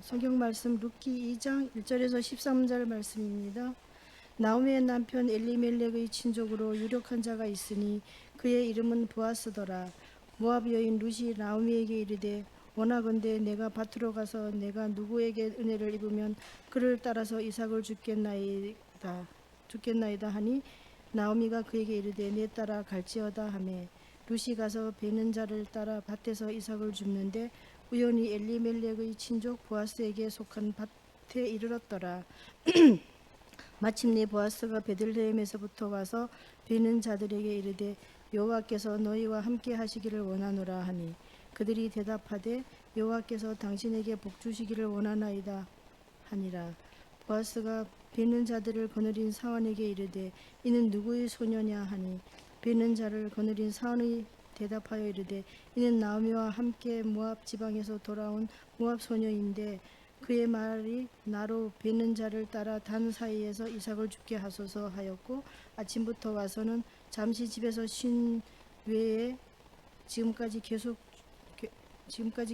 성경 말씀 룻기 2장 1절에서 13절 말씀입니다. 나오미의 남편 엘리멜렉의 친족으로 유력한 자가 있으니 그의 이름은 보아스더라. 모압 여인 룻이 나오미에게 이르되 원하건대 내가 밭으로 가서 내가 누구에게 은혜를 입으면 그를 따라서 이삭을 죽겠나이다 하니 나오미가 그에게 이르되 내 따라 갈지어다 하매 룻이 가서 베는 자를 따라 밭에서 이삭을 줍는데 우연히 엘리멜렉의 친족 보아스에게 속한 밭에 이르렀더라. 마침내 보아스가 베들레헴에서부터 와서 베는 자들에게 이르되 여호와께서 너희와 함께 하시기를 원하노라 하니 그들이 대답하되 여호와께서 당신에게 복 주시기를 원하나이다 하니라. 보아스가 베는 자들을 거느린 사원에게 이르되 이는 누구의 소녀냐 하니 베는 자를 거느린 사원의 대답하여 이르되 이는 나오미와 함께 모압 지방에서 돌아온 모압 소녀인데 그의 말이 나로 베는 자를 따라 단 사이에서 이삭을 죽게 하소서 하였고 아침부터 와서는 잠시 집에서 쉰 외에 지금까지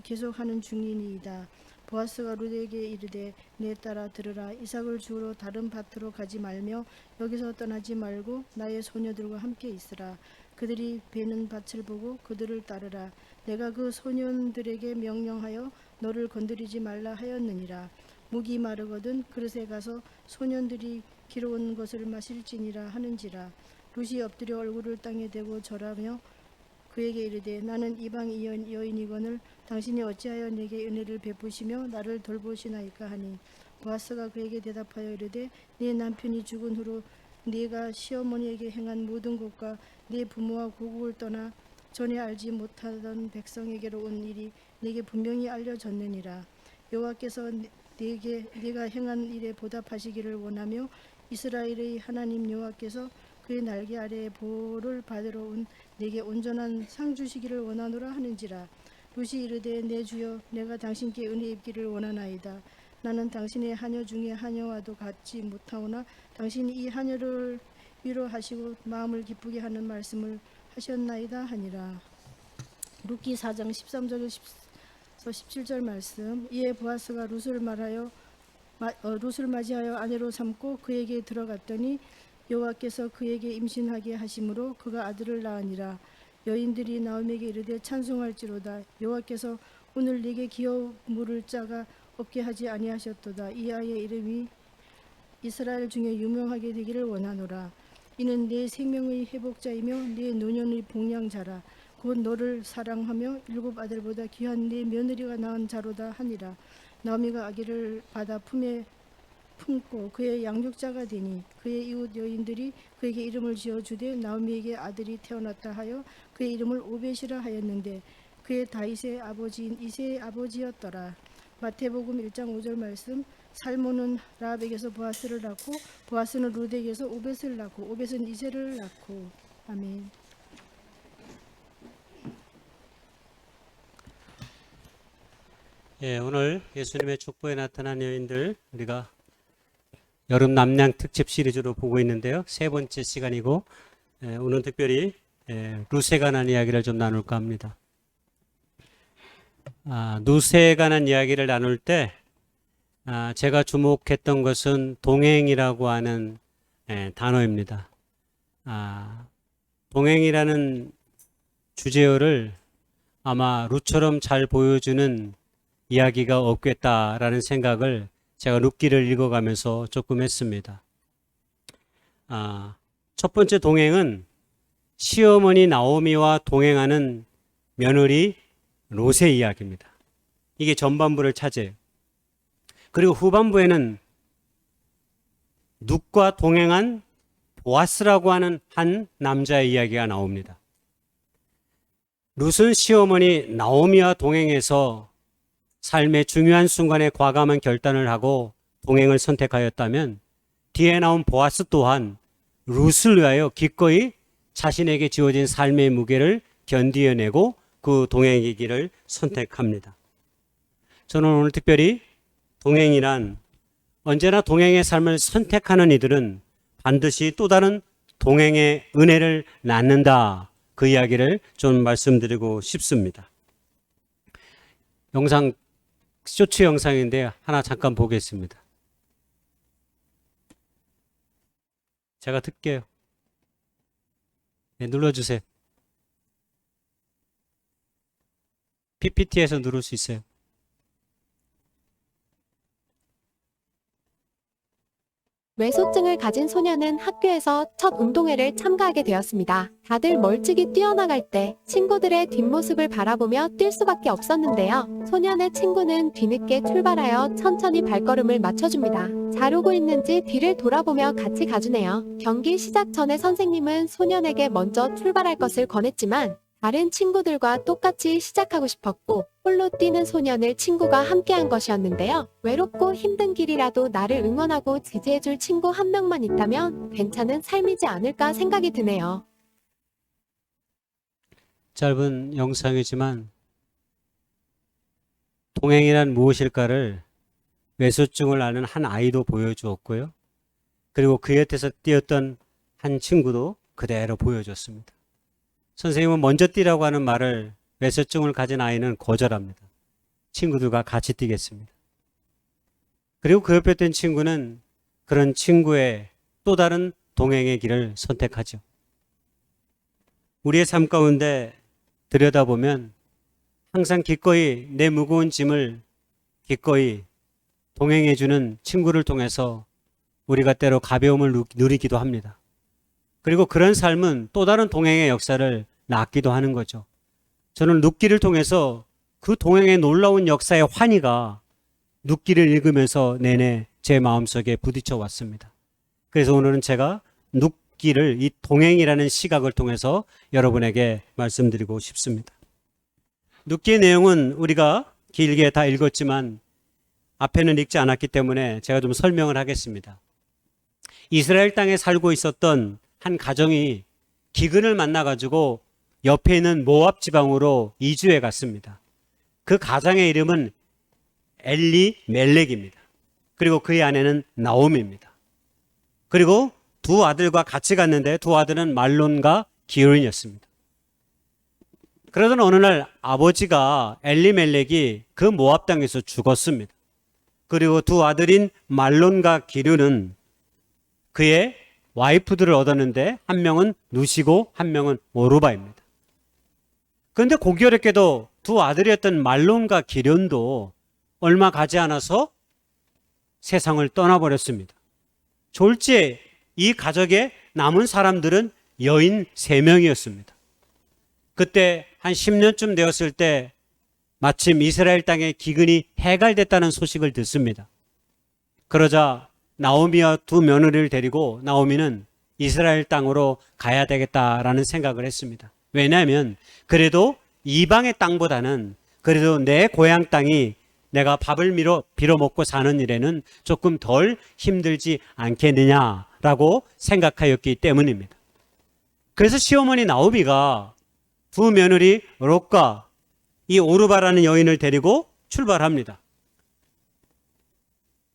계속하는 중이니이다. 보아스가 룻에게 이르되 내 따라 들으라. 이삭을 주우러 다른 밭으로 가지 말며 여기서 떠나지 말고 나의 소녀들과 함께 있으라. 그들이 베는 밭을 보고 그들을 따르라. 내가 그 소년들에게 명령하여 너를 건드리지 말라 하였느니라. 목이 마르거든 그릇에 가서 소년들이 기러온 것을 마실지니라 하는지라. 룻이 엎드려 얼굴을 땅에 대고 절하며 그에게 이르되 나는 이방 여인이거늘 당신이 어찌하여 내게 은혜를 베푸시며 나를 돌보시나이까 하니 보아스가 그에게 대답하여 이르되 네 남편이 죽은 후로 네가 시어머니에게 행한 모든 것과 네 부모와 고국을 떠나 전에 알지 못하던 백성에게로 온 일이 네게 분명히 알려졌느니라. 여호와께서 네가 행한 일에 보답하시기를 원하며 이스라엘의 하나님 여호와께서 그의 날개 아래에 보를 받으러 온 내게 온전한 상 주시기를 원하노라 하는지라. 룻이 이르되 내 주여 내가 당신께 은혜 입기를 원하나이다. 나는 당신의 하녀 중에 하녀와도 같지 못하오나 당신이 이 하녀를 위로하시고 마음을 기쁘게 하는 말씀을 하셨나이다 하니라. 룻기 4장 13절에서 17절 말씀. 이에 보아스가 룻을 맞이하여 아내로 삼고 그에게 들어갔더니 여호와께서 그에게 임신하게 하심으로 그가 아들을 낳으니라. 여인들이 나오미에게 이르되 찬송할지로다. 여호와께서 오늘 네게 기어 물을 자가 없게 하지 아니하셨도다. 이 아이의 이름이 이스라엘 중에 유명하게 되기를 원하노라. 이는 내 생명의 회복자이며 내 노년의 복량자라. 곧 너를 사랑하며 7 아들보다 귀한 네 며느리가 낳은 자로다 하니라. 나오미가 아기를 받아 품에 품고 그의 양육자가 되니 그의 이웃 여인들이 그에게 이름을 지어주되 나오미에게 아들이 태어났다 하여 그의 이름을 오벳이라 하였는데 그의 다윗의 아버지인 이새의 아버지였더라. 마태복음 1장 5절 말씀. 살몬은 라합에게서 보아스를 낳고 보아스는 룻에게서 오벳을 낳고 오벳은 이새를 낳고. 아멘. 오늘 예수님의 족보에 나타난 여인들 우리가 여름 남양 특집 시리즈로 보고 있는데요. 3번째 시간이고 오늘 특별히 룻에 관한 이야기를 좀 나눌까 합니다. 룻에 관한 이야기를 나눌 때 제가 주목했던 것은 동행이라고 하는 단어입니다. 동행이라는 주제어를 아마 룻처럼 잘 보여주는 이야기가 없겠다라는 생각을 제가 룻기를 읽어가면서 조금 했습니다. 첫 번째 동행은 시어머니 나오미와 동행하는 며느리 롯의 이야기입니다. 이게 전반부를 차지해요. 그리고 후반부에는 룻과 동행한 보아스라고 하는 한 남자의 이야기가 나옵니다. 룻은 시어머니 나오미와 동행해서 삶의 중요한 순간에 과감한 결단을 하고 동행을 선택하였다면 뒤에 나온 보아스 또한 룻을 위하여 기꺼이 자신에게 지어진 삶의 무게를 견디어내고 그 동행의 길을 선택합니다. 저는 오늘 특별히 동행이란 언제나 동행의 삶을 선택하는 이들은 반드시 또 다른 동행의 은혜를 낳는다. 그 이야기를 좀 말씀드리고 싶습니다. 영상 쇼츠 영상인데 하나 잠깐 보겠습니다. 제가 틀게요. 네, 눌러주세요. PPT에서 누를 수 있어요. 뇌소증을 가진 소녀는 학교에서 첫 운동회를 참가하게 되었습니다. 다들 멀찍이 뛰어나갈 때 친구들의 뒷모습을 바라보며 뛸 수밖에 없었는데요. 소년의 친구는 뒤늦게 출발하여 천천히 발걸음을 맞춰줍니다. 잘 오고 있는지 뒤를 돌아보며 같이 가주네요. 경기 시작 전에 선생님은 소년에게 먼저 출발할 것을 권했지만 다른 친구들과 똑같이 시작하고 싶었고 홀로 뛰는 소년을 친구가 함께한 것이었는데요. 외롭고 힘든 길이라도 나를 응원하고 지지해줄 친구 한 명만 있다면 괜찮은 삶이지 않을까 생각이 드네요. 짧은 영상이지만 동행이란 무엇일까를 외소증을 앓는 한 아이도 보여주었고요. 그리고 그 곁에서 뛰었던 한 친구도 그대로 보여줬습니다. 선생님은 먼저 뛰라고 하는 말을 외소증을 가진 아이는 거절합니다. 친구들과 같이 뛰겠습니다. 그리고 그 옆에 있던 친구는 그런 친구의 또 다른 동행의 길을 선택하죠. 우리의 삶 가운데 들여다보면 항상 기꺼이 내 무거운 짐을 기꺼이 동행해주는 친구를 통해서 우리가 때로 가벼움을 누리기도 합니다. 그리고 그런 삶은 또 다른 동행의 역사를 낳기도 하는 거죠. 저는 눕기를 통해서 그 동행의 놀라운 역사의 환희가 눕기를 읽으면서 내내 제 마음속에 부딪혀 왔습니다. 그래서 오늘은 제가 눕기를 이 동행이라는 시각을 통해서 여러분에게 말씀드리고 싶습니다. 눕기의 내용은 우리가 길게 다 읽었지만 앞에는 읽지 않았기 때문에 제가 좀 설명을 하겠습니다. 이스라엘 땅에 살고 있었던 한 가정이 기근을 만나가지고 옆에 있는 모압 지방으로 이주해 갔습니다. 그 가장의 이름은 엘리멜렉입니다. 그리고 그의 아내는 나오미입니다. 그리고 두 아들과 같이 갔는데 두 아들은 말론과 기울인이었습니다. 그러던 어느 날 아버지가 엘리멜렉이 그 모압 땅에서 죽었습니다. 그리고 두 아들인 말론과 기륜은 그의 와이프들을 얻었는데 한 명은 누시고 한 명은 오르바입니다. 그런데 고기어렵게도 두 아들이었던 말론과 기륜도 얼마 가지 않아서 세상을 떠나버렸습니다. 졸지에 이 가족의 남은 사람들은 여인 3명이었습니다. 그때 한 10년쯤 되었을 때 마침 이스라엘 땅에 기근이 해갈됐다는 소식을 듣습니다. 그러자 나오미와 두 며느리를 데리고 나오미는 이스라엘 땅으로 가야 되겠다라는 생각을 했습니다. 왜냐하면 그래도 이방의 땅보다는 그래도 내 고향 땅이 내가 밥을 빌어 먹고 사는 일에는 조금 덜 힘들지 않겠느냐라고 생각하였기 때문입니다. 그래서 시어머니 나오미가 두 며느리 롯과 이 오르바라는 여인을 데리고 출발합니다.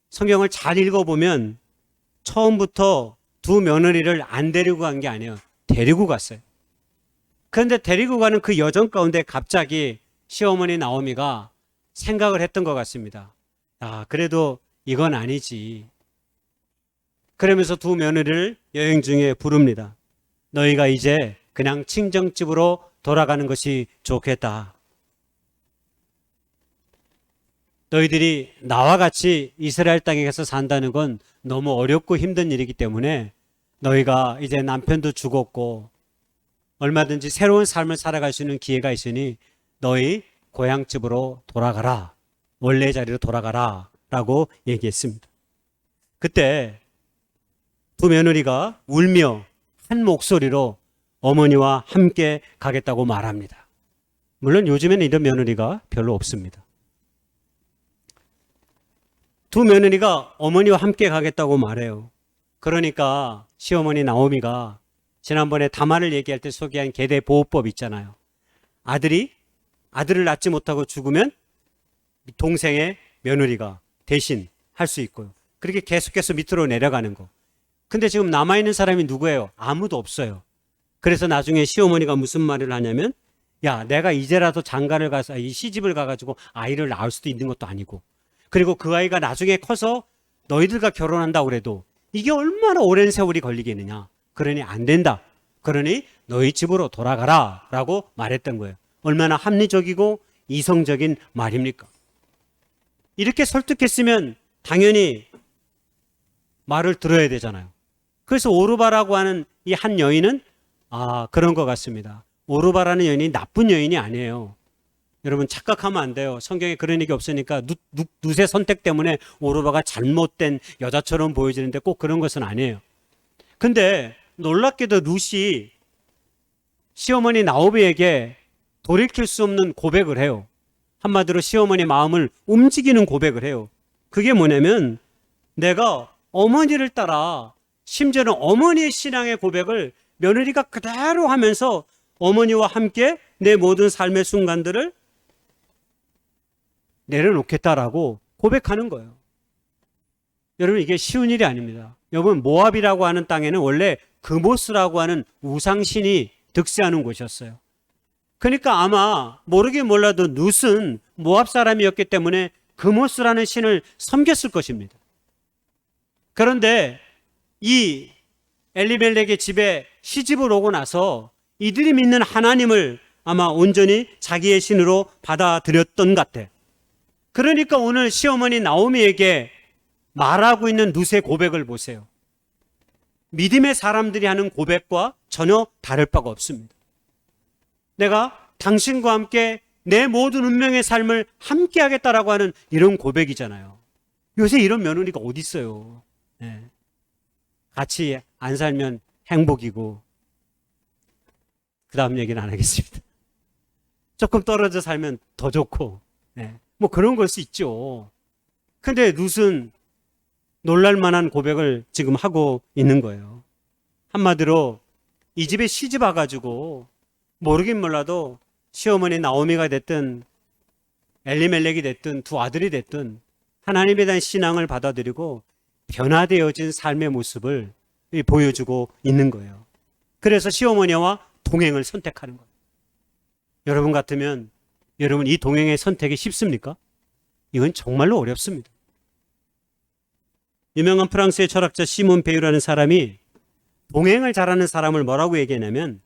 성경을 잘 읽어보면 처음부터 두 며느리를 안 데리고 간 게 아니에요. 데리고 갔어요. 그런데 데리고 가는 그 여정 가운데 갑자기 시어머니 나오미가 생각을 했던 것 같습니다. 아, 그래도 이건 아니지. 그러면서 두 며느리를 여행 중에 부릅니다. 너희가 이제 그냥 친정집으로 돌아가는 것이 좋겠다. 너희들이 나와 같이 이스라엘 땅에 가서 산다는 건 너무 어렵고 힘든 일이기 때문에 너희가 이제 남편도 죽었고 얼마든지 새로운 삶을 살아갈 수 있는 기회가 있으니 너희 고향집으로 돌아가라. 원래 자리로 돌아가라. 라고 얘기했습니다. 그때 두 며느리가 울며 한 목소리로 어머니와 함께 가겠다고 말합니다. 물론 요즘에는 이런 며느리가 별로 없습니다. 두 며느리가 어머니와 함께 가겠다고 말해요. 그러니까 시어머니 나오미가 지난번에 다말을 얘기할 때 소개한 계대보호법 있잖아요. 아들을 낳지 못하고 죽으면 동생의 며느리가 대신 할 수 있고요. 그렇게 계속해서 밑으로 내려가는 거. 근데 지금 남아있는 사람이 누구예요? 아무도 없어요. 그래서 나중에 시어머니가 무슨 말을 하냐면 야, 내가 이제라도 장가를 가서 이 시집을 가가지고 아이를 낳을 수도 있는 것도 아니고, 그리고 그 아이가 나중에 커서 너희들과 결혼한다고 그래도 이게 얼마나 오랜 세월이 걸리겠느냐. 그러니 안 된다. 그러니 너희 집으로 돌아가라 라고 말했던 거예요. 얼마나 합리적이고 이성적인 말입니까? 이렇게 설득했으면 당연히 말을 들어야 되잖아요. 그래서 오르바라고 하는 이 한 여인은 그런 것 같습니다. 오르바라는 여인이 나쁜 여인이 아니에요. 여러분 착각하면 안 돼요. 성경에 그런 얘기 없으니까 룻의 선택 때문에 오르바가 잘못된 여자처럼 보여지는데 꼭 그런 것은 아니에요. 근데 놀랍게도 룻이 시어머니 나오미에게 돌이킬 수 없는 고백을 해요. 한마디로 시어머니 마음을 움직이는 고백을 해요. 그게 뭐냐면 내가 어머니를 따라 심지어는 어머니의 신앙의 고백을 며느리가 그대로 하면서 어머니와 함께 내 모든 삶의 순간들을 내려놓겠다라고 고백하는 거예요. 여러분 이게 쉬운 일이 아닙니다. 여러분 모압이라고 하는 땅에는 원래 그모스라고 하는 우상신이 득세하는 곳이었어요. 그러니까 아마 모르긴 몰라도 룻은 모압 사람이었기 때문에 그모스라는 신을 섬겼을 것입니다. 그런데 이 엘리멜렉의 집에 시집을 오고 나서 이들이 믿는 하나님을 아마 온전히 자기의 신으로 받아들였던 것 같아. 그러니까 오늘 시어머니 나오미에게 말하고 있는 룻의 고백을 보세요. 믿음의 사람들이 하는 고백과 전혀 다를 바가 없습니다. 내가 당신과 함께 내 모든 운명의 삶을 함께 하겠다라고 하는 이런 고백이잖아요. 요새 이런 며느리가 어디 있어요. 네. 같이 안 살면 행복이고, 그 다음 얘기는 안 하겠습니다. 조금 떨어져 살면 더 좋고, 네. 뭐 그런 걸 수 있죠. 근데 룻은 놀랄만한 고백을 지금 하고 있는 거예요. 한마디로 이 집에 시집 와가지고 모르긴 몰라도 시어머니 나오미가 됐든 엘리멜렉이 됐든 두 아들이 됐든 하나님에 대한 신앙을 받아들이고 변화되어진 삶의 모습을 보여주고 있는 거예요. 그래서 시어머니와 동행을 선택하는 거예요. 여러분 같으면 여러분 이 동행의 선택이 쉽습니까? 이건 정말로 어렵습니다. 유명한 프랑스의 철학자 시몬 베유라는 사람이 동행을 잘하는 사람을 뭐라고 얘기하냐면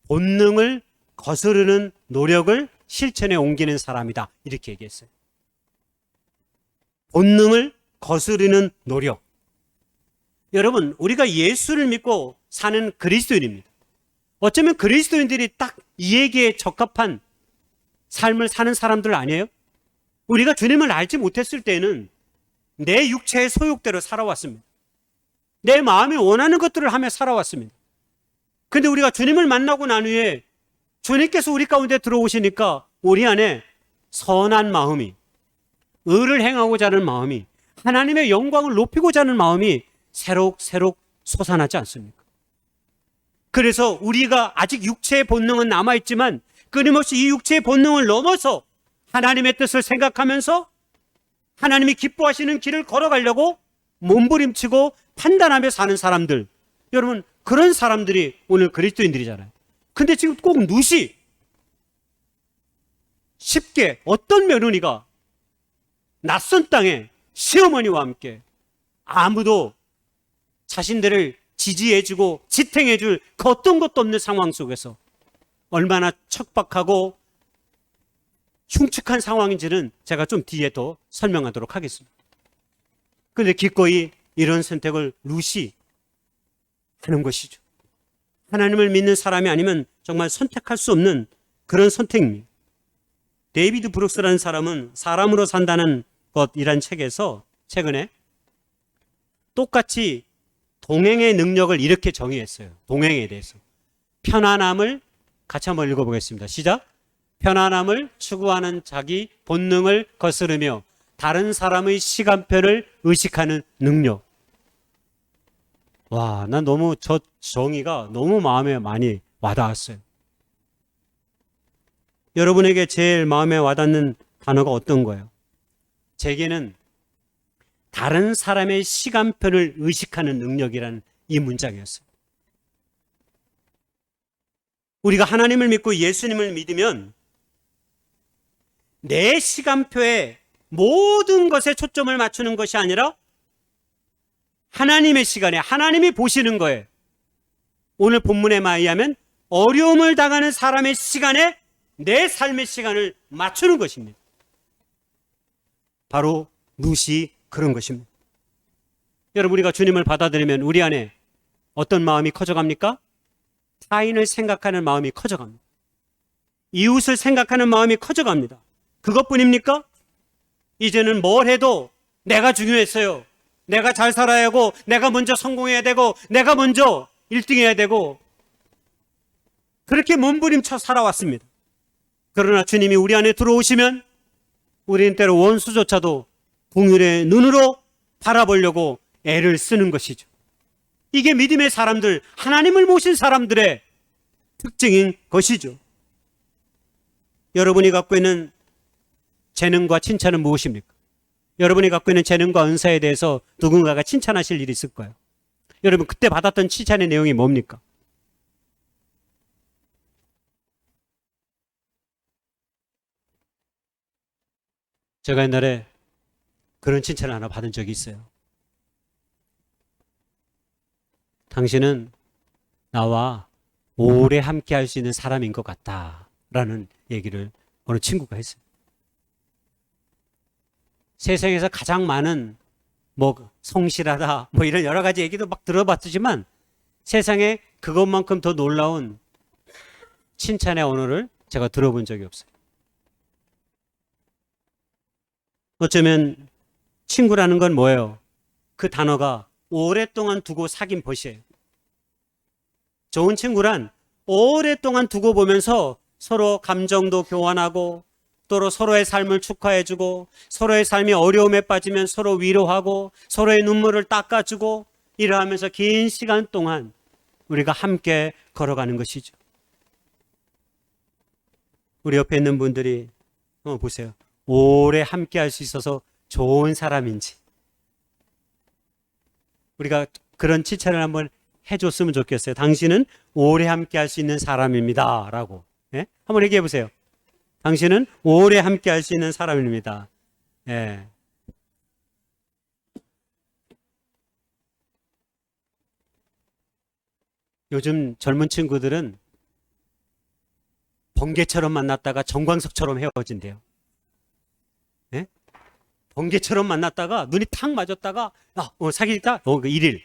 본능을 거스르는 노력을 실천에 옮기는 사람이다. 이렇게 얘기했어요. 본능을 거스르는 노력. 여러분, 우리가 예수를 믿고 사는 그리스도인입니다. 어쩌면 그리스도인들이 딱 이 얘기에 적합한 삶을 사는 사람들 아니에요? 우리가 주님을 알지 못했을 때는 내 육체의 소욕대로 살아왔습니다. 내 마음이 원하는 것들을 하며 살아왔습니다. 근데 우리가 주님을 만나고 난 후에 주님께서 우리 가운데 들어오시니까 우리 안에 선한 마음이, 의를 행하고자 하는 마음이, 하나님의 영광을 높이고자 하는 마음이 새록새록 솟아나지 않습니까? 그래서 우리가 아직 육체의 본능은 남아있지만 끊임없이 이 육체의 본능을 넘어서 하나님의 뜻을 생각하면서 하나님이 기뻐하시는 길을 걸어가려고 몸부림치고 판단하며 사는 사람들, 여러분 그런 사람들이 오늘 그리스도인들이잖아요. 근데 지금 꼭 룻이 쉽게 어떤 며느리가 낯선 땅에 시어머니와 함께 아무도 자신들을 지지해주고 지탱해줄 그 어떤 것도 없는 상황 속에서 얼마나 척박하고 흉측한 상황인지는 제가 좀 뒤에 더 설명하도록 하겠습니다. 그런데 기꺼이 이런 선택을 룻이 하는 것이죠. 하나님을 믿는 사람이 아니면 정말 선택할 수 없는 그런 선택입니다. 데이비드 브룩스라는 사람은 사람으로 산다는 것이란 책에서 최근에 똑같이 동행의 능력을 이렇게 정의했어요. 동행에 대해서. 편안함을 같이 한번 읽어보겠습니다. 시작. 편안함을 추구하는 자기 본능을 거스르며 다른 사람의 시간표를 의식하는 능력. 와, 난 너무 저 정의가 너무 마음에 많이 와닿았어요. 여러분에게 제일 마음에 와닿는 단어가 어떤 거예요? 제게는 다른 사람의 시간표를 의식하는 능력이라는 이 문장이었어요. 우리가 하나님을 믿고 예수님을 믿으면 내 시간표에 모든 것에 초점을 맞추는 것이 아니라 하나님의 시간에, 하나님이 보시는 거예요. 오늘 본문에 의하면 어려움을 당하는 사람의 시간에 내 삶의 시간을 맞추는 것입니다. 바로 룻이 그런 것입니다. 여러분, 우리가 주님을 받아들이면 우리 안에 어떤 마음이 커져갑니까? 타인을 생각하는 마음이 커져갑니다. 이웃을 생각하는 마음이 커져갑니다. 그것뿐입니까? 이제는 뭘 해도 내가 중요했어요. 내가 잘 살아야 하고, 내가 먼저 성공해야 되고, 내가 먼저 1등 해야 되고, 그렇게 몸부림쳐 살아왔습니다. 그러나 주님이 우리 안에 들어오시면 우리는 때로 원수조차도 긍휼의 눈으로 바라보려고 애를 쓰는 것이죠. 이게 믿음의 사람들, 하나님을 모신 사람들의 특징인 것이죠. 여러분이 갖고 있는 재능과 칭찬은 무엇입니까? 여러분이 갖고 있는 재능과 은사에 대해서 누군가가 칭찬하실 일이 있을 거예요. 여러분, 그때 받았던 칭찬의 내용이 뭡니까? 제가 옛날에 그런 칭찬을 하나 받은 적이 있어요. 당신은 나와 오래 함께 할 수 있는 사람인 것 같다라는 얘기를 어느 친구가 했어요. 세상에서 가장 많은 성실하다 이런 여러 가지 얘기도 막 들어봤지만 세상에 그것만큼 더 놀라운 칭찬의 언어를 제가 들어본 적이 없어요. 어쩌면 친구라는 건 뭐예요? 그 단어가 오랫동안 두고 사귄 벗이에요. 좋은 친구란 오랫동안 두고 보면서 서로 감정도 교환하고 또 서로의 삶을 축하해주고 서로의 삶이 어려움에 빠지면 서로 위로하고 서로의 눈물을 닦아주고 이러하면서 긴 시간 동안 우리가 함께 걸어가는 것이죠. 우리 옆에 있는 분들이 보세요. 오래 함께 할 수 있어서 좋은 사람인지 우리가 그런 칭찬을 한번 해줬으면 좋겠어요. 당신은 오래 함께 할 수 있는 사람입니다 라고. 예? 한번 얘기해 보세요. 당신은 오래 함께 할 수 있는 사람입니다. 예. 요즘 젊은 친구들은 번개처럼 만났다가 정광석처럼 헤어진대요. 예? 번개처럼 만났다가 눈이 탁 맞았다가 사귀다 그 1일.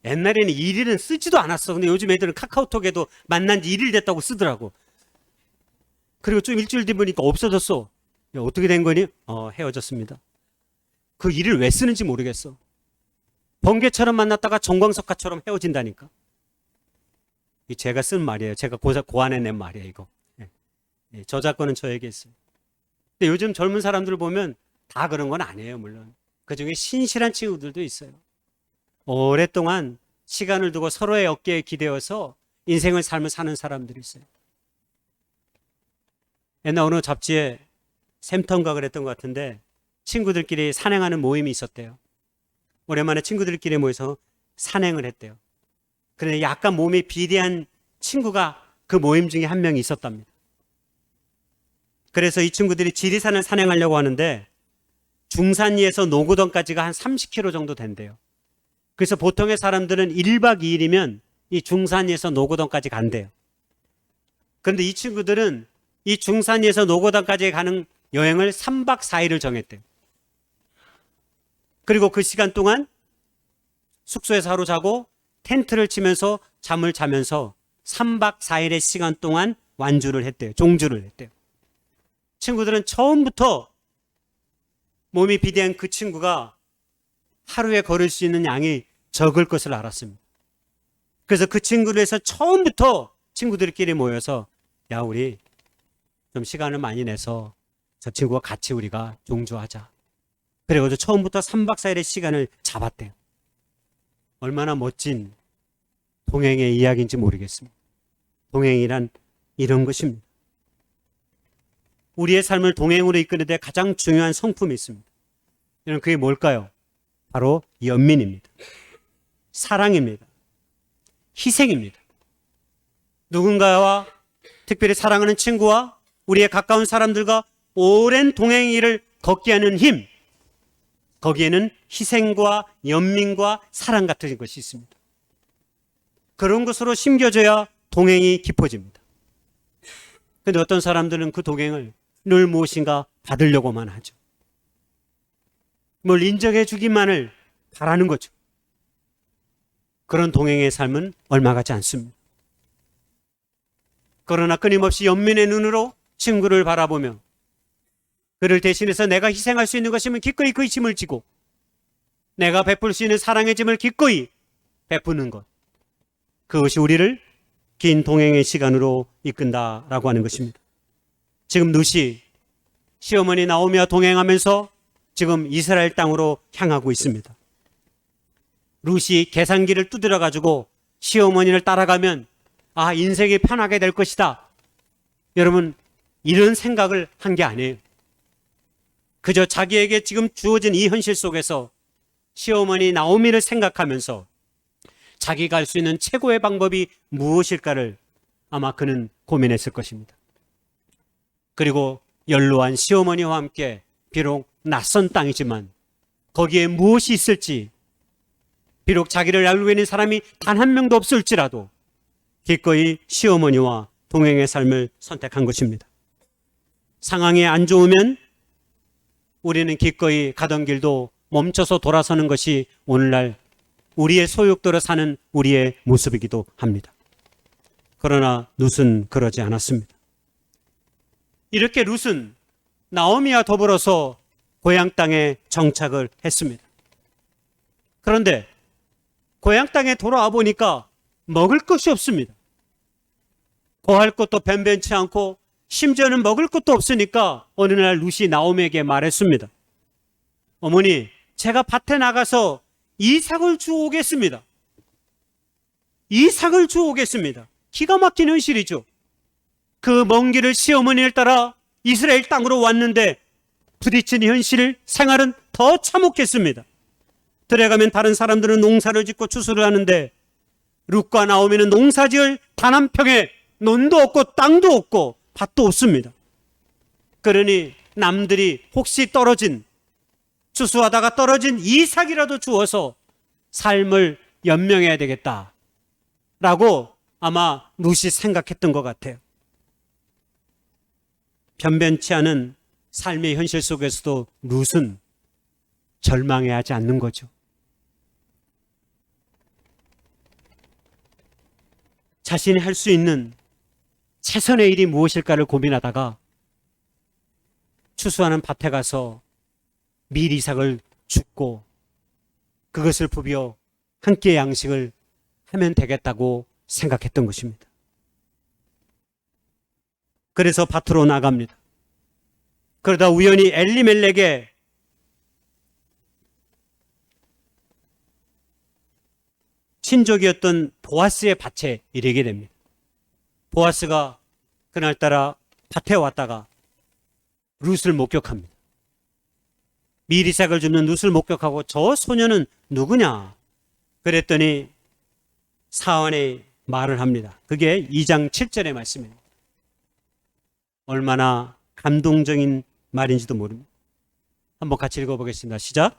옛날에는 1일은 쓰지도 않았어. 근데 요즘 애들은 카카오톡에도 만난 지 1일 됐다고 쓰더라고. 그리고 좀 일주일 뒤 보니까 없어졌어. 야, 어떻게 된 거니? 헤어졌습니다. 그 1일 왜 쓰는지 모르겠어. 번개처럼 만났다가 정광석화처럼 헤어진다니까. 이 제가 쓴 말이에요. 제가 고안해낸 말이에요, 이거. 예, 저작권은 저에게 있어요. 근데 요즘 젊은 사람들 보면 다 그런 건 아니에요, 물론. 그 중에 신실한 친구들도 있어요. 오랫동안 시간을 두고 서로의 어깨에 기대어서 인생을 삶을 사는 사람들이 있어요. 옛날 어느 잡지에 샘턴가 그랬던 것 같은데 친구들끼리 산행하는 모임이 있었대요. 오랜만에 친구들끼리 모여서 산행을 했대요. 그런데 약간 몸이 비대한 친구가 그 모임 중에 한 명이 있었답니다. 그래서 이 친구들이 지리산을 산행하려고 하는데 중산리에서 노고던까지가 한 30km 정도 된대요. 그래서 보통의 사람들은 1박 2일이면 이 중산리에서 노고던까지 간대요. 그런데 이 친구들은 이 중산리에서 노고단까지 가는 여행을 3박 4일을 정했대요. 그리고 그 시간 동안 숙소에서 하루 자고 텐트를 치면서 잠을 자면서 3박 4일의 시간 동안 완주를 했대요. 종주를 했대요. 친구들은 처음부터 몸이 비대한 그 친구가 하루에 걸을 수 있는 양이 적을 것을 알았습니다. 그래서 그 친구를 위해서 처음부터 친구들끼리 모여서 야, 우리 좀 시간을 많이 내서 저 친구와 같이 우리가 종주하자. 그래가지고 처음부터 3박 4일의 시간을 잡았대요. 얼마나 멋진 동행의 이야기인지 모르겠습니다. 동행이란 이런 것입니다. 우리의 삶을 동행으로 이끄는 데 가장 중요한 성품이 있습니다. 여러분, 그게 뭘까요? 바로 연민입니다. 사랑입니다. 희생입니다. 누군가와 특별히 사랑하는 친구와 우리의 가까운 사람들과 오랜 동행길을 걷게 하는 힘, 거기에는 희생과 연민과 사랑 같은 것이 있습니다. 그런 것으로 심겨져야 동행이 깊어집니다. 그런데 어떤 사람들은 그 동행을 늘 무엇인가 받으려고만 하죠. 뭘 인정해 주기만을 바라는 거죠. 그런 동행의 삶은 얼마 같지 않습니다. 그러나 끊임없이 연민의 눈으로 친구를 바라보며 그를 대신해서 내가 희생할 수 있는 것이면 기꺼이 그 짐을 지고 내가 베풀 수 있는 사랑의 짐을 기꺼이 베푸는 것, 그것이 우리를 긴 동행의 시간으로 이끈다라고 하는 것입니다. 지금 룻이 시어머니 나오미와 동행하면서 지금 이스라엘 땅으로 향하고 있습니다. 룻이 계산기를 두드려 가지고 시어머니를 따라가면 인생이 편하게 될 것이다. 여러분, 이런 생각을 한 게 아니에요. 그저 자기에게 지금 주어진 이 현실 속에서 시어머니 나오미를 생각하면서 자기가 할 수 있는 최고의 방법이 무엇일까를 아마 그는 고민했을 것입니다. 그리고 연로한 시어머니와 함께 비록 낯선 땅이지만 거기에 무엇이 있을지, 비록 자기를 알고 있는 사람이 단 한 명도 없을지라도 기꺼이 시어머니와 동행의 삶을 선택한 것입니다. 상황이 안 좋으면 우리는 기꺼이 가던 길도 멈춰서 돌아서는 것이 오늘날 우리의 소욕대로 사는 우리의 모습이기도 합니다. 그러나 룻은 그러지 않았습니다. 이렇게 룻은 나오미와 더불어서 고향 땅에 정착을 했습니다. 그런데 고향 땅에 돌아와 보니까 먹을 것이 없습니다. 거할 것도 변변치 않고 심지어는 먹을 것도 없으니까 어느 날 룻이 나오미에게 말했습니다. 어머니, 제가 밭에 나가서 이삭을 주워오겠습니다. 이삭을 주워오겠습니다. 기가 막힌 현실이죠. 그 먼 길을 시어머니를 따라 이스라엘 땅으로 왔는데 부딪힌 현실 생활은 더 참혹했습니다. 들어가면 다른 사람들은 농사를 짓고 추수를 하는데 룻과 나오미는 농사지을 단 한 평에 논도 없고 땅도 없고 밭도 없습니다. 그러니 남들이 혹시 추수하다가 떨어진 이삭이라도 주어서 삶을 연명해야 되겠다라고 아마 룻이 생각했던 것 같아요. 변변치 않은 삶의 현실 속에서도 룻은 절망해하지 않는 거죠. 자신이 할 수 있는 최선의 일이 무엇일까를 고민하다가 추수하는 밭에 가서 밀 이삭을 줍고 그것을 부비어 한 끼의 양식을 하면 되겠다고 생각했던 것입니다. 그래서 밭으로 나갑니다. 그러다 우연히 엘리멜렉의 친족이었던 보아스의 밭에 이르게 됩니다. 보아스가 그날따라 밭에 왔다가 룻을 목격합니다. 밀이삭을 줍는 룻을 목격하고 저 소녀는 누구냐? 그랬더니 사환의 말을 합니다. 그게 2장 7절의 말씀입니다. 얼마나 감동적인 말인지도 모릅니다. 한번 같이 읽어보겠습니다. 시작.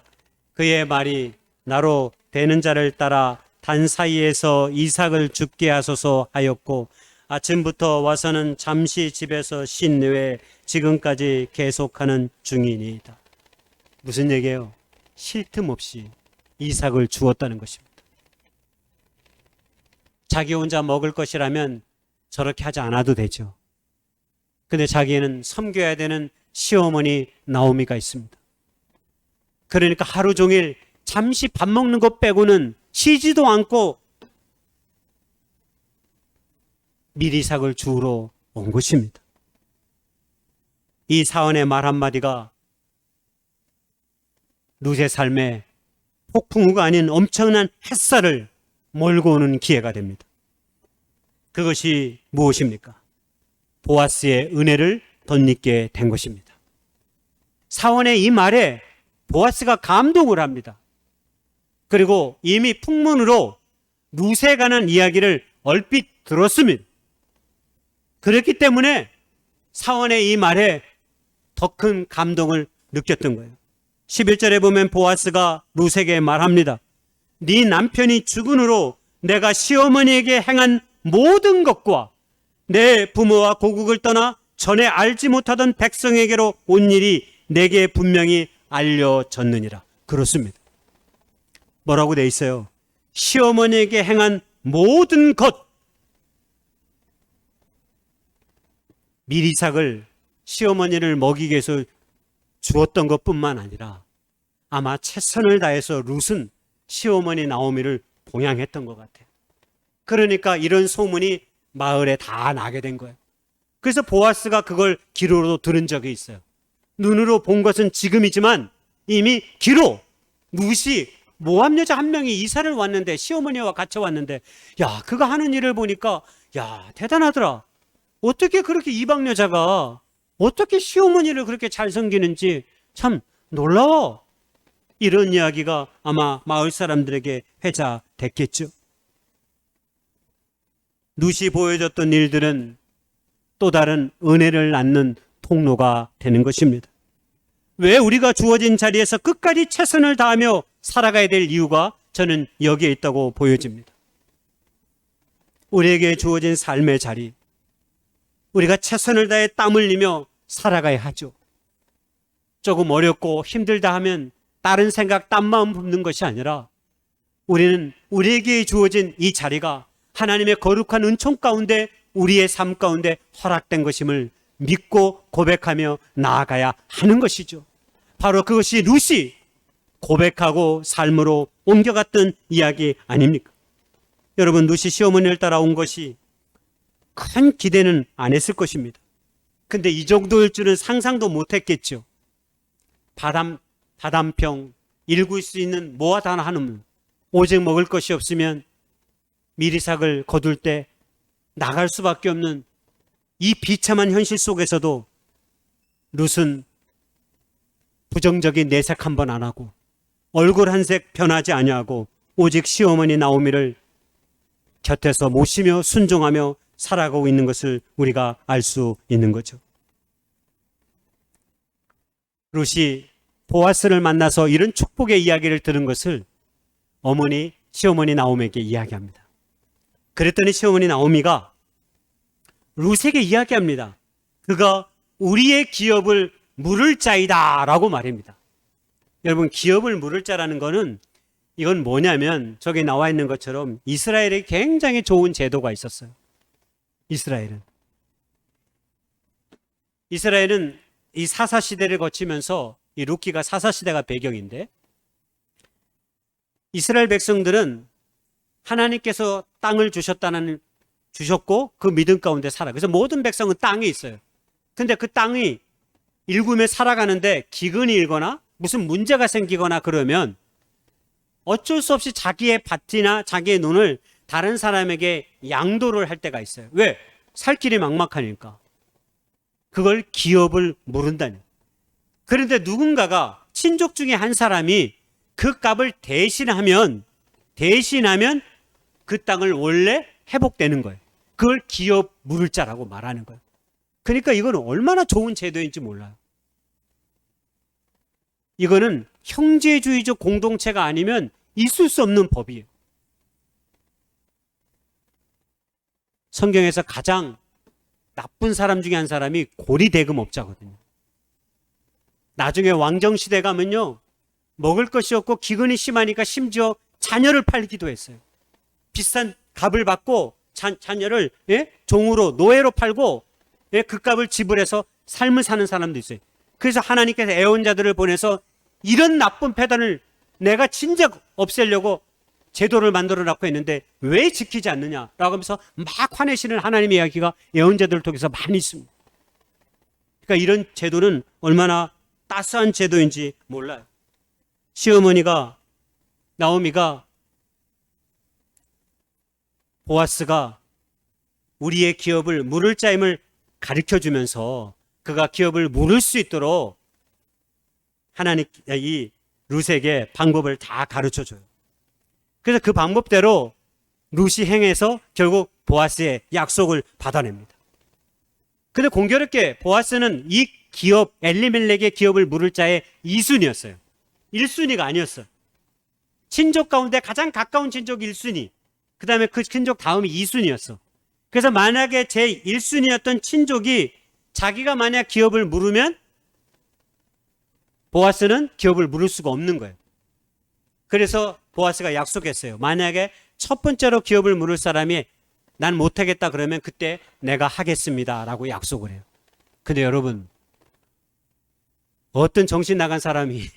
그의 말이 나로 되는 자를 따라 단 사이에서 이삭을 죽게 하소서 하였고 아침부터 와서는 잠시 집에서 쉰 후에 지금까지 계속하는 중이니이다. 무슨 얘기예요? 쉴 틈 없이 이삭을 주었다는 것입니다. 자기 혼자 먹을 것이라면 저렇게 하지 않아도 되죠. 근데 자기는 섬겨야 되는 시어머니 나오미가 있습니다. 그러니까 하루 종일 잠시 밥 먹는 것 빼고는 쉬지도 않고 밀이삭을 주우러 온 것입니다. 이 사원의 말 한마디가 룻의 삶에 폭풍우가 아닌 엄청난 햇살을 몰고 오는 기회가 됩니다. 그것이 무엇입니까? 보아스의 은혜를 덧입게 된 것입니다. 사원의 이 말에 보아스가 감동을 합니다. 그리고 이미 풍문으로 룻에 관한 이야기를 얼핏 들었습니다. 그렇기 때문에 사원의 이 말에 더 큰 감동을 느꼈던 거예요. 11절에 보면 보아스가 룻에게 말합니다. 네 남편이 죽은 후로 내가 시어머니에게 행한 모든 것과 내 부모와 고국을 떠나 전에 알지 못하던 백성에게로 온 일이 내게 분명히 알려졌느니라. 그렇습니다. 뭐라고 돼 있어요? 시어머니에게 행한 모든 것. 미리삭을 시어머니를 먹이기 위해서 주었던 것뿐만 아니라 아마 최선을 다해서 룻은 시어머니 나오미를 봉양했던 것 같아요. 그러니까 이런 소문이 마을에 다 나게 된 거예요. 그래서 보아스가 그걸 기로로 들은 적이 있어요. 눈으로 본 것은 지금이지만 이미 기로 룻이 모압 여자 한 명이 이사를 왔는데 시어머니와 같이 왔는데 야 그가 하는 일을 보니까 야 대단하더라. 어떻게 그렇게 이방 여자가 어떻게 시어머니를 그렇게 잘 섬기는지 참 놀라워. 이런 이야기가 아마 마을 사람들에게 회자됐겠죠. 룻이 보여줬던 일들은 또 다른 은혜를 낳는 통로가 되는 것입니다. 왜 우리가 주어진 자리에서 끝까지 최선을 다하며 살아가야 될 이유가 저는 여기에 있다고 보여집니다. 우리에게 주어진 삶의 자리, 우리가 최선을 다해 땀 흘리며 살아가야 하죠. 조금 어렵고 힘들다 하면 다른 생각, 딴 마음 품는 것이 아니라 우리는 우리에게 주어진 이 자리가 하나님의 거룩한 은총 가운데 우리의 삶 가운데 허락된 것임을 믿고 고백하며 나아가야 하는 것이죠. 바로 그것이 룻이 고백하고 삶으로 옮겨갔던 이야기 아닙니까? 여러분, 룻이 시어머니를 따라온 것이 큰 기대는 안 했을 것입니다. 근데 이 정도일 줄은 상상도 못했겠죠. 바람병 일굴 수 있는 뭐하다 하는 오직 먹을 것이 없으면 미리삭을 거둘 때 나갈 수밖에 없는 이 비참한 현실 속에서도 룻은 부정적인 내색 한 번 안 하고 얼굴 한색 변하지 아니하고 오직 시어머니 나오미를 곁에서 모시며 순종하며 살아가고 있는 것을 우리가 알 수 있는 거죠. 룻이 보아스를 만나서 이런 축복의 이야기를 들은 것을 시어머니 나오미에게 이야기합니다. 그랬더니 시어머니 나오미가 룻에게 이야기합니다. 그가 우리의 기업을 물을 자이다 라고 말입니다. 여러분, 기업을 물을 자라는 거는 이건 뭐냐면 저기 나와 있는 것처럼 이스라엘에 굉장히 좋은 제도가 있었어요. 이스라엘은 이 사사시대를 거치면서 이 룻기가 사사시대가 배경인데 이스라엘 백성들은 하나님께서 땅을 주셨고 그 믿음 가운데 살아. 그래서 모든 백성은 땅에 있어요. 근데 그 땅이 일구며 살아가는데 기근이 일거나 무슨 문제가 생기거나 그러면 어쩔 수 없이 자기의 밭이나 자기의 논을 다른 사람에게 양도를 할 때가 있어요. 왜? 살 길이 막막하니까. 그걸 기업을 물은다니. 그런데 누군가가 친족 중에 한 사람이 그 값을 대신하면 그 땅을 원래 회복되는 거예요. 그걸 기업 물을 자라고 말하는 거예요. 그러니까 이건 얼마나 좋은 제도인지 몰라요. 이거는 형제주의적 공동체가 아니면 있을 수 없는 법이에요. 성경에서 가장 나쁜 사람 중에 한 사람이 고리대금업자거든요. 나중에 왕정시대 가면요, 먹을 것이 없고 기근이 심하니까 심지어 자녀를 팔기도 했어요. 비싼 값을 받고 자녀를 종으로 노예로 팔고 그 값을 지불해서 삶을 사는 사람도 있어요. 그래서 하나님께서 애혼자들을 보내서 이런 나쁜 패단을 내가 진작 없애려고 제도를 만들어 놨고 했는데 왜 지키지 않느냐라고 하면서 막 화내시는 하나님의 이야기가 예언자들을 통해서 많이 있습니다. 그러니까 이런 제도는 얼마나 따스한 제도인지 몰라요. 시어머니가 나오미가 보아스가 우리의 기업을 물을 자임을 가르쳐주면서 그가 기업을 물을 수 있도록 이 룻에게 방법을 다 가르쳐줘요. 그래서 그 방법대로 룻이 행해서 결국 보아스의 약속을 받아냅니다. 근데 공교롭게 보아스는 이 기업, 엘리멜렉의 기업을 물을 자의 2순위였어요. 1순위가 아니었어요. 친족 가운데 가장 가까운 친족 1순위, 그 다음에 그 친족 다음이 2순위였어. 그래서 만약에 제 1순위였던 친족이 자기가 만약 기업을 물으면 보아스는 기업을 물을 수가 없는 거예요. 그래서 보아스가 약속했어요. 만약에 첫 번째로 기업을 물을 사람이 난 못하겠다 그러면 그때 내가 하겠습니다 라고 약속을 해요. 근데 여러분, 어떤 정신 나간 사람이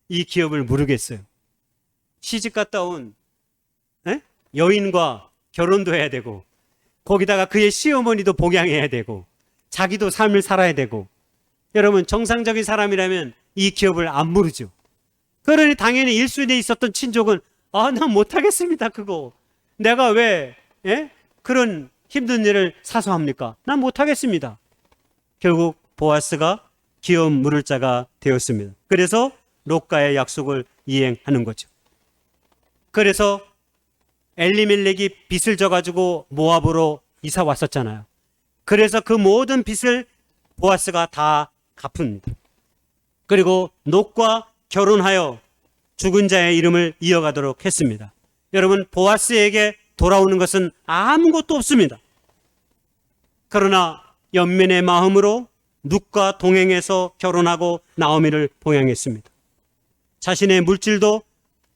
이 기업을 물으겠어요? 시집 갔다 온 여인과 결혼도 해야 되고, 거기다가 그의 시어머니도 복양해야 되고, 자기도 삶을 살아야 되고. 여러분, 정상적인 사람이라면 이 기업을 안 물으죠. 그러니 당연히 1순위에 있었던 친족은 난 못하겠습니다 그거. 내가 왜 그런 힘든 일을 사서 합니까? 난 못하겠습니다. 결국 보아스가 기업 물을 자가 되었습니다. 그래서 롯과의 약속을 이행하는 거죠. 그래서 엘리멜렉이 빚을 져가지고 모압으로 이사 왔었잖아요. 그래서 그 모든 빚을 보아스가 다 갚습니다. 그리고 롯과 결혼하여 죽은 자의 이름을 이어가도록 했습니다. 여러분, 보아스에게 돌아오는 것은 아무것도 없습니다. 그러나 연민의 마음으로 룻과 동행해서 결혼하고 나오미를 봉양했습니다. 자신의 물질도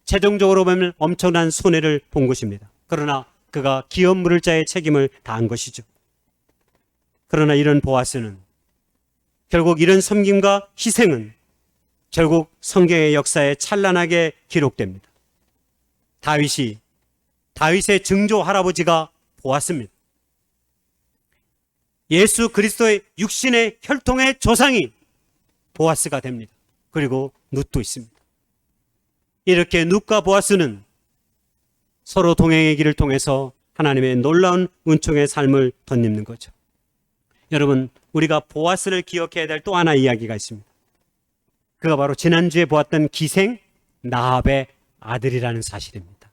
재정적으로 보면 엄청난 손해를 본 것입니다. 그러나 그가 기업 물을 자의 책임을 다한 것이죠. 그러나 이런 보아스는, 결국 이런 섬김과 희생은 결국 성경의 역사에 찬란하게 기록됩니다. 다윗의 증조 할아버지가 보았습니다. 예수 그리스도의 육신의 혈통의 조상이 보아스가 됩니다. 그리고 룻도 있습니다. 이렇게 룻과 보아스는 서로 동행의 길을 통해서 하나님의 놀라운 은총의 삶을 덧입는 거죠. 여러분, 우리가 보아스를 기억해야 될 또 하나 이야기가 있습니다. 그가 바로 지난주에 보았던 기생 나합의 아들이라는 사실입니다.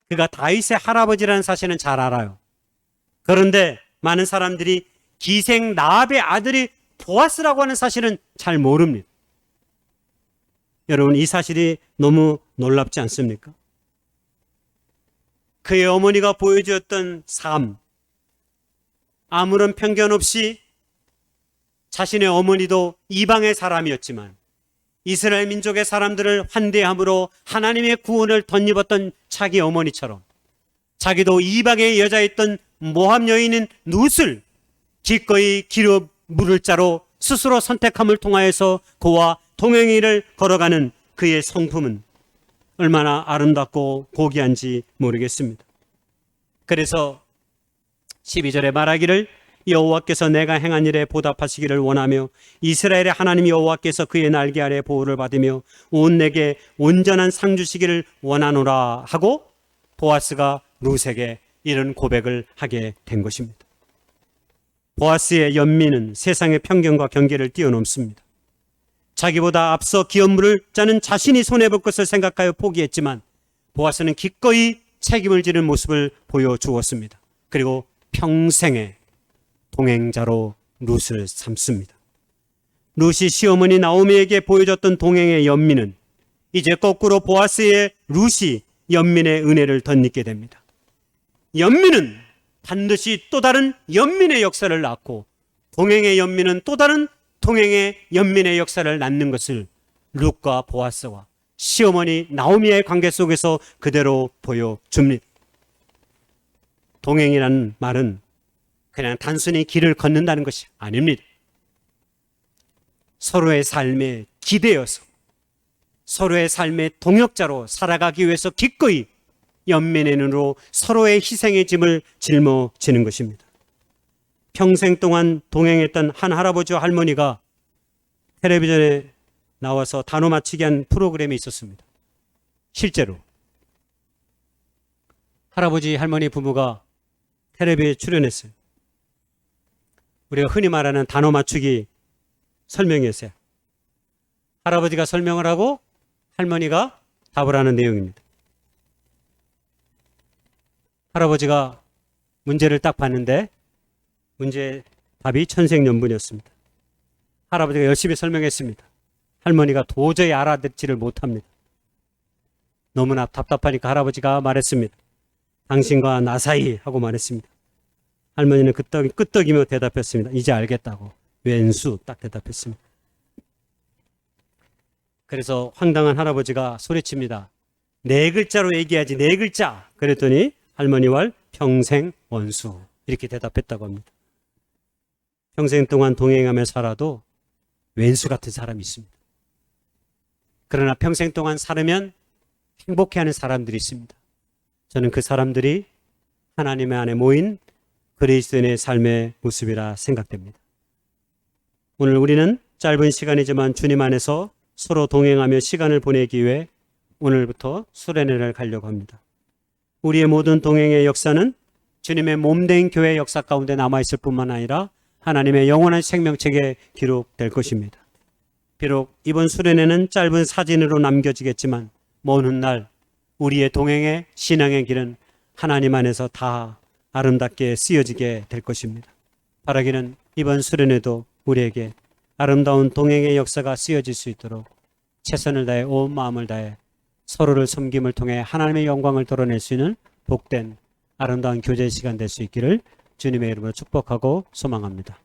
그가 다윗의 할아버지라는 사실은 잘 알아요. 그런데 많은 사람들이 기생 나합의 아들이 보아스라고 하는 사실은 잘 모릅니다. 여러분, 이 사실이 너무 놀랍지 않습니까? 그의 어머니가 보여주었던 삶, 아무런 편견 없이 자신의 어머니도 이방의 사람이었지만 이스라엘 민족의 사람들을 환대함으로 하나님의 구원을 덧입었던 자기 어머니처럼 자기도 이방의 여자였던 모압 여인인 룻을 기꺼이 기업 물을 자로 스스로 선택함을 통하여서 그와 동행의를 걸어가는 그의 성품은 얼마나 아름답고 고귀한지 모르겠습니다. 그래서 12절에 말하기를 여호와께서 내가 행한 일에 보답하시기를 원하며 이스라엘의 하나님 여호와께서 그의 날개 아래 보호를 받으며 온 내게 온전한 상 주시기를 원하노라 하고 보아스가 룻에게 이런 고백을 하게 된 것입니다. 보아스의 연민은 세상의 편견과 경계를 뛰어넘습니다. 자기보다 앞서 기업 물을 자는 자신이 손해볼 것을 생각하여 포기했지만 보아스는 기꺼이 책임을 지는 모습을 보여주었습니다. 그리고 평생의 동행자로 룻을 삼습니다. 룻이 시어머니 나오미에게 보여줬던 동행의 연민은 이제 거꾸로 보아스의 룻이 연민의 은혜를 덧입게 됩니다. 연민은 반드시 또 다른 연민의 역사를 낳고 동행의 연민은 또 다른 동행의 연민의 역사를 낳는 것을 룻과 보아스와 시어머니 나오미의 관계 속에서 그대로 보여줍니다. 동행이라는 말은 그냥 단순히 길을 걷는다는 것이 아닙니다. 서로의 삶에 기대어서 서로의 삶의 동역자로 살아가기 위해서 기꺼이 연민의 눈으로 서로의 희생의 짐을 짊어지는 것입니다. 평생 동안 동행했던 한 할아버지와 할머니가 텔레비전에 나와서 단어 맞히기 한 프로그램이 있었습니다. 실제로 할아버지 할머니 부부가 텔레비에 출연했어요. 우리가 흔히 말하는 단어 맞추기 설명이었어요. 할아버지가 설명을 하고 할머니가 답을 하는 내용입니다. 할아버지가 문제를 딱 봤는데 문제 답이 천생연분이었습니다. 할아버지가 열심히 설명했습니다. 할머니가 도저히 알아듣지를 못합니다. 너무나 답답하니까 할아버지가 말했습니다. 당신과 나 사이 하고 말했습니다. 할머니는 끄떡이며 대답했습니다. 이제 알겠다고. 왼수 딱 대답했습니다. 그래서 황당한 할아버지가 소리칩니다. 네 글자로 얘기하지, 네 글자. 그랬더니 할머니와 평생 원수 이렇게 대답했다고 합니다. 평생 동안 동행하며 살아도 왼수 같은 사람이 있습니다. 그러나 평생 동안 살으면 행복해하는 사람들이 있습니다. 저는 그 사람들이 하나님의 안에 모인 그리스도인의 삶의 모습이라 생각됩니다. 오늘 우리는 짧은 시간이지만 주님 안에서 서로 동행하며 시간을 보내기 위해 오늘부터 수련회를 가려고 합니다. 우리의 모든 동행의 역사는 주님의 몸된 교회 역사 가운데 남아있을 뿐만 아니라 하나님의 영원한 생명책에 기록될 것입니다. 비록 이번 수련회는 짧은 사진으로 남겨지겠지만 먼 훗날 우리의 동행의 신앙의 길은 하나님 안에서 다 아름답게 쓰여지게 될 것입니다. 바라기는 이번 수련회도 우리에게 아름다운 동행의 역사가 쓰여질 수 있도록 최선을 다해 온 마음을 다해 서로를 섬김을 통해 하나님의 영광을 드러낼 수 있는 복된 아름다운 교제 시간 될 수 있기를 주님의 이름으로 축복하고 소망합니다.